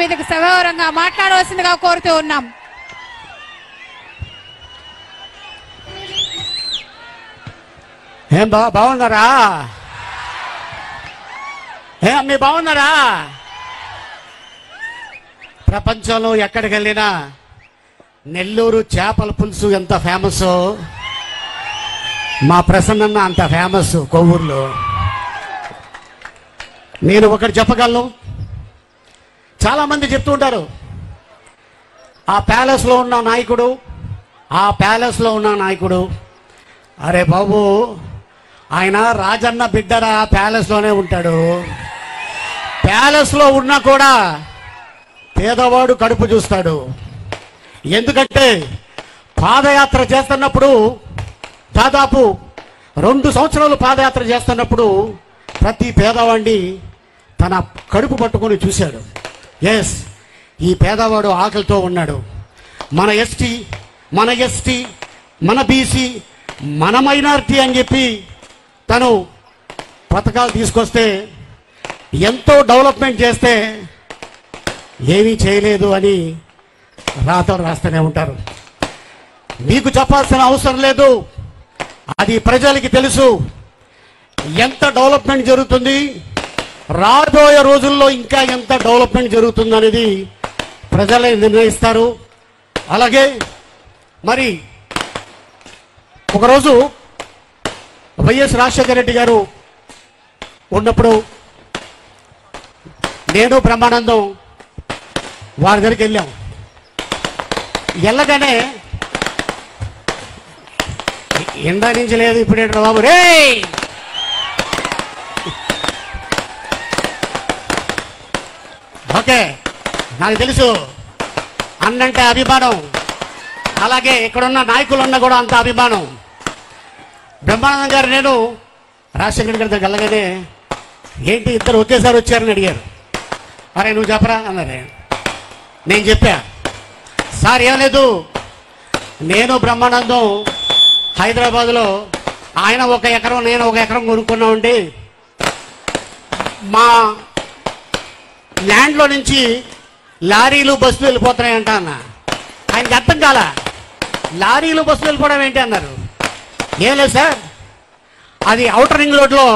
మీదకి సవివరంగా మాట్లాడవలసిందిగా కోరుతూ ఉన్నాం. ఏం బాగున్నారా? అన్నీ బాగున్నారా? ప్రపంచంలో ఎక్కడికి వెళ్ళినా నెల్లూరు చేపల పులుసు ఎంత ఫేమస్, మా ప్రసన్న అంత ఫేమస్ కొవ్వూరులో. నేను ఒకటి చెప్పగలను, చాలా మంది చెప్తూ ఉంటారు ఆ ప్యాలెస్లో ఉన్న నాయకుడు, ఆ ప్యాలెస్లో ఉన్న నాయకుడు. అరే బాబు, ఆయన రాజన్న బిడ్డరా, ప్యాలెస్లోనే ఉంటాడు. ప్యాలెస్లో ఉన్నా కూడా పేదవాడు కడుపు చూస్తాడు. ఎందుకంటే పాదయాత్ర చేస్తున్నప్పుడు, దాదాపు 2 సంవత్సరాలు పాదయాత్ర చేస్తున్నప్పుడు ప్రతి పేదవాడిని తన కడుపు పట్టుకొని చూశాడు. ఎస్, ఈ పేదవాడు ఆకలితో ఉన్నాడు. మన ఎస్టీ, మన బీసీ, మన మైనారిటీ అని చెప్పి తను పథకాలు తీసుకొస్తే, ఎంతో డెవలప్మెంట్ చేస్తే ఏమీ చేయలేదు అని రాతలు రాస్తూనే ఉంటారు. మీకు చెప్పాల్సిన అవసరం లేదు, అది ప్రజలకి తెలుసు. ఎంత డెవలప్మెంట్ జరుగుతుంది, రాబోయే రోజుల్లో ఇంకా ఎంత డెవలప్మెంట్ జరుగుతుంది అనేది ప్రజలే నిర్ణయిస్తారు. అలాగే మరి ఒకరోజు వైఎస్ రాజశేఖర రెడ్డి గారు ఉన్నప్పుడు నేను బ్రహ్మానందం వారి దగ్గరికి వెళ్ళాం. వెళ్ళగానే ఇందా నుంచి లేదు, ఇప్పుడేంటారు బాబు రే, ఓకే నాకు తెలుసు అన్నంటే అభిమానం, అలాగే ఇక్కడున్న నాయకులున్నా కూడా అంత అభిమానం. బ్రహ్మానందం గారు నేను రాజశేఖర గారి దగ్గర వెళ్ళగానే ఏంటి ఇద్దరు ఒకేసారి వచ్చారని అడిగారు. అరే నువ్వు చెప్పరా అన్నారు. నేను చెప్పా, సార్ ఏం లేదు, నేను బ్రహ్మానందం హైదరాబాద్లో ఆయన 1 ఎకరం నేను 1 ఎకరం కొనుక్కున్నామండి. మా ల్యాండ్లో నుంచి లారీలు బస్సులు వెళ్ళిపోతున్నాయంట అన్న. ఆయనకి అర్థం కాల, లారీలు బస్సులు వెళ్ళిపోవడం ఏంటి అన్నారు. ఏం లేదు సార్, అది ఔటర్ రింగ్ రోడ్లో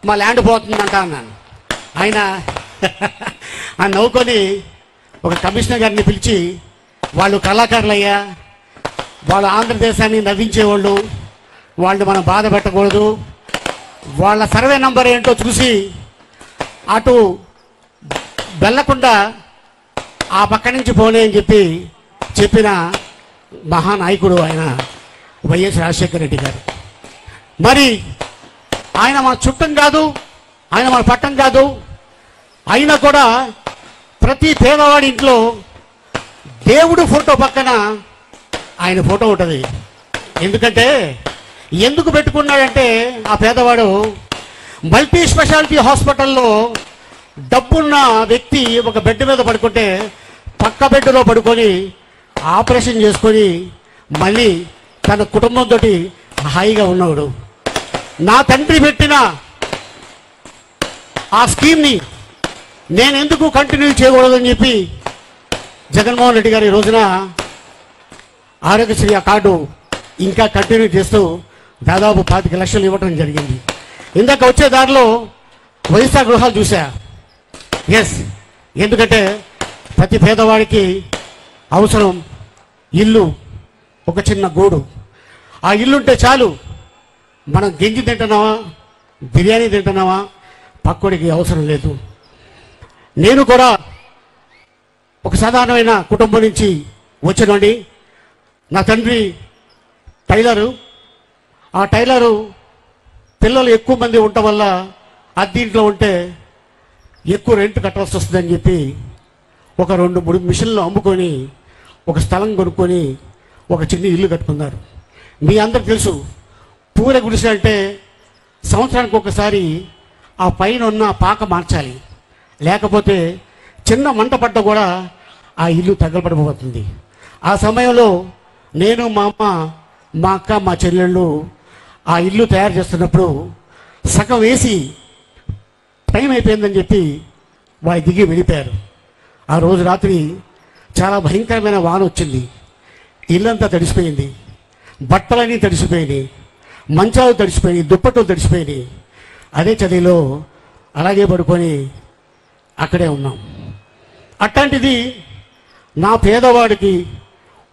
మా ల్యాండ్ పోతుందంట అన్నాను. ఆయన నవ్వుకొని ఒక కమిషనర్ గారిని పిలిచి, వాళ్ళు కళాకారులయ్యా, వాళ్ళు ఆంధ్రదేశాన్ని నవ్వించేవాళ్ళు, వాళ్ళు మనం బాధ పెట్టకూడదు, వాళ్ళ సర్వే నంబర్ ఏంటో చూసి అటు వెళ్ళకుండా ఆ పక్క నుంచి పోనే అని చెప్పిన మహానాయకుడు ఆయన వైఎస్ రాజశేఖర రెడ్డి గారు. మరి ఆయన మన చుట్టం కాదు, ఆయన మన పట్టం కాదు, అయినా కూడా ప్రతి పేదవాడి ఇంట్లో దేవుడు ఫోటో పక్కన ఆయన ఫోటో ఉంటుంది. ఎందుకంటే ఎందుకు పెట్టుకున్నాడంటే ఆ పేదవాడు మల్టీ స్పెషాలిటీ హాస్పిటల్లో డబ్బున్న వ్యక్తి ఒక బెడ్ మీద పడుకుంటే పక్క బెడ్లో పడుకొని ఆపరేషన్ చేసుకొని మళ్ళీ తన కుటుంబంతో హాయిగా ఉన్నాడు. నా తండ్రి పెట్టిన ఆ స్కీమ్ని నేను ఎందుకు కంటిన్యూ చేయకూడదని చెప్పి జగన్మోహన్ రెడ్డి గారు ఈ రోజున ఆరోగ్యశ్రీ కార్డు ఇంకా కంటిన్యూ చేస్తూ దాదాపు 25 లక్షలు ఇవ్వడం జరిగింది. ఇందాక వచ్చే దారిలో వైఎస్ఆర్ గృహాలు చూసా. ఎస్, ఎందుకంటే ప్రతి పేదవాడికి అవసరం ఇల్లు, ఒక చిన్న గూడు. ఆ ఇల్లుంటే చాలు, మనం గంజి తింటున్నావా, బిర్యానీ తింటున్నావా, పక్కోడికి అవసరం లేదు. నేను కూడా ఒక సాధారణమైన కుటుంబం నుంచి వచ్చినండి. నా తండ్రి టైలరు. ఆ టైలరు పిల్లలు ఎక్కువ మంది ఉండటం వల్ల అద్దీంట్లో ఉంటే ఎక్కువ రెంట్ కట్టాల్సి వస్తుందని చెప్పి ఒక 2-3 మిషన్లు అమ్ముకొని ఒక స్థలం కొనుక్కొని ఒక చిన్న ఇల్లు కట్టుకున్నారు. మీ అందరికి తెలుసు, పూర గుడిసె అంటే సంవత్సరానికి ఒకసారి ఆ పైన ఉన్న పాక మార్చాలి, లేకపోతే చిన్న మంట పడ్డ కూడా ఆ ఇల్లు తగలబడిపోతుంది. ఆ సమయంలో నేను, మా అమ్మ, మా అక్క, మా చెల్లెళ్ళు ఆ ఇల్లు తయారు చేస్తున్నప్పుడు సగం వేసి టైం అయిపోయిందని చెప్పి వారి దిగి వెళ్ళిపోయారు. ఆ రోజు రాత్రి చాలా భయంకరమైన వాన వచ్చింది. ఇల్లంతా తడిసిపోయింది, బట్టలన్నీ తడిసిపోయినాయి, మంచాలు తడిసిపోయినాయి, దుప్పట్లు తడిసిపోయినాయి. అదే చలిలో అలాగే పడుకొని అక్కడే ఉన్నాం. అట్లాంటిది నా పేదవాడికి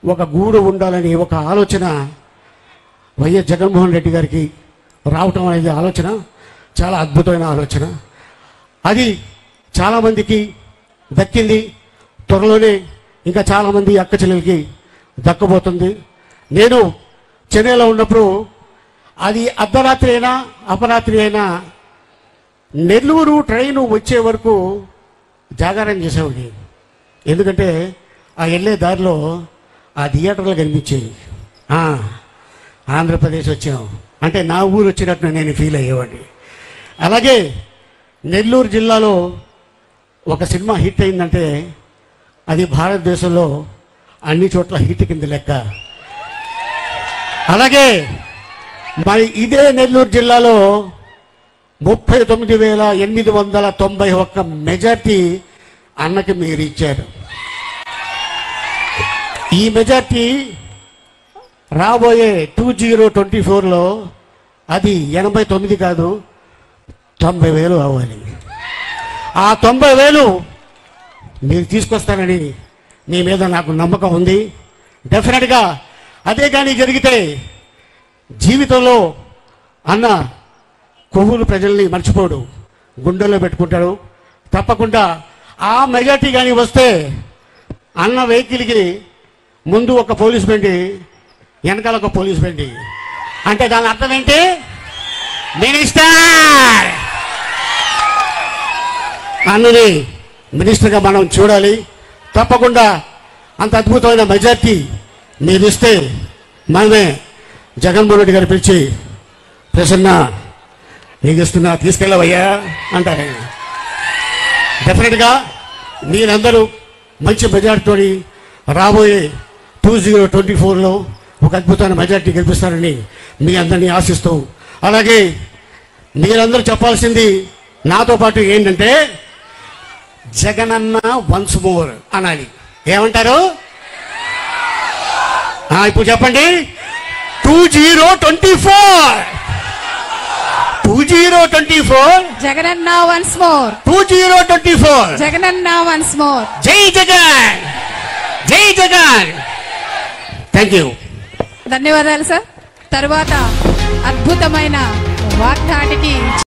ఒక గూడు ఉండాలని ఒక ఆలోచన వైఎస్ జగన్మోహన్ రెడ్డి గారికి రావటం అనేది ఆలోచన చాలా అద్భుతమైన ఆలోచన. అది చాలామందికి దక్కింది. త్వరలోనే ఇంకా చాలామంది అక్క చెల్లెలకి దక్కబోతుంది. నేను చెన్నైలో ఉన్నప్పుడు అది అర్ధరాత్రి అయినా అపరాత్రి అయినా నెల్లూరు ట్రైను వచ్చే వరకు జాగారం చేసేవాడిని. ఎందుకంటే ఆ వెళ్ళే దారిలో ఆ థియేటర్లు కనిపించేవి. ఆంధ్రప్రదేశ్ వచ్చాం అంటే నా ఊరు వచ్చినట్టు నేను ఫీల్ అయ్యేవాడిని. అలాగే నెల్లూరు జిల్లాలో ఒక సినిమా హిట్ అయిందంటే అది భారతదేశంలో అన్ని చోట్ల హిట్ కింద లెక్క. అలాగే మరి ఇదే నెల్లూరు జిల్లాలో 39,891 మెజార్టీ అన్నకి మీరు ఇచ్చారు. ఈ మెజార్టీ రాబోయే 2024లో అది 89 కాదు 90,000 అవ్వాలి. ఆ 90,000 మీరు తీసుకొస్తారని మీ మీద నాకు నమ్మకం ఉంది. డెఫినెట్గా అదే కానీ జరిగితే జీవితంలో అన్న కొవ్వూరు ప్రజల్ని మర్చిపోడు, గుండెల్లో పెట్టుకుంటాడు. తప్పకుండా ఆ మెజార్టీ కానీ వస్తే అన్న వెహికల్కి ముందు ఒక పోలీస్ బండి, వెనకాల ఒక పోలీస్ బండి. అంటే దాని అర్థం ఏంటి? మినిస్టర్ అన్నని మినిస్టర్గా మనం చూడాలి. తప్పకుండా అంత అద్భుతమైన మెజార్టీ మీరు ఇస్తే మనమే జగన్మోహన్ రెడ్డి గారు పిలిచి ప్రసన్న నీకు ఇస్తున్నా తీసుకెళ్ళవయ్యా అంటారు. డెఫినెట్గా మీరందరూ మంచి మెజార్టీతో రాబోయే 2024లో ఒక అద్భుతమైన మెజార్టీ గెలిపిస్తారని మీ అందరినీ ఆశిస్తూ, అలాగే మీరందరూ చెప్పాల్సింది నాతో పాటు ఏంటంటే జగనన్న వన్స్ మోర్ అనాలి. ఏమంటారు? ఇప్పుడు చెప్పండి. 2024 Jagananna once more. 2024 Jagananna once more. జై జగన్, జై జగన్. Thank you. ధన్యవాదాలు సార్. తరువాత అద్భుతమైన వాగ్దాటికి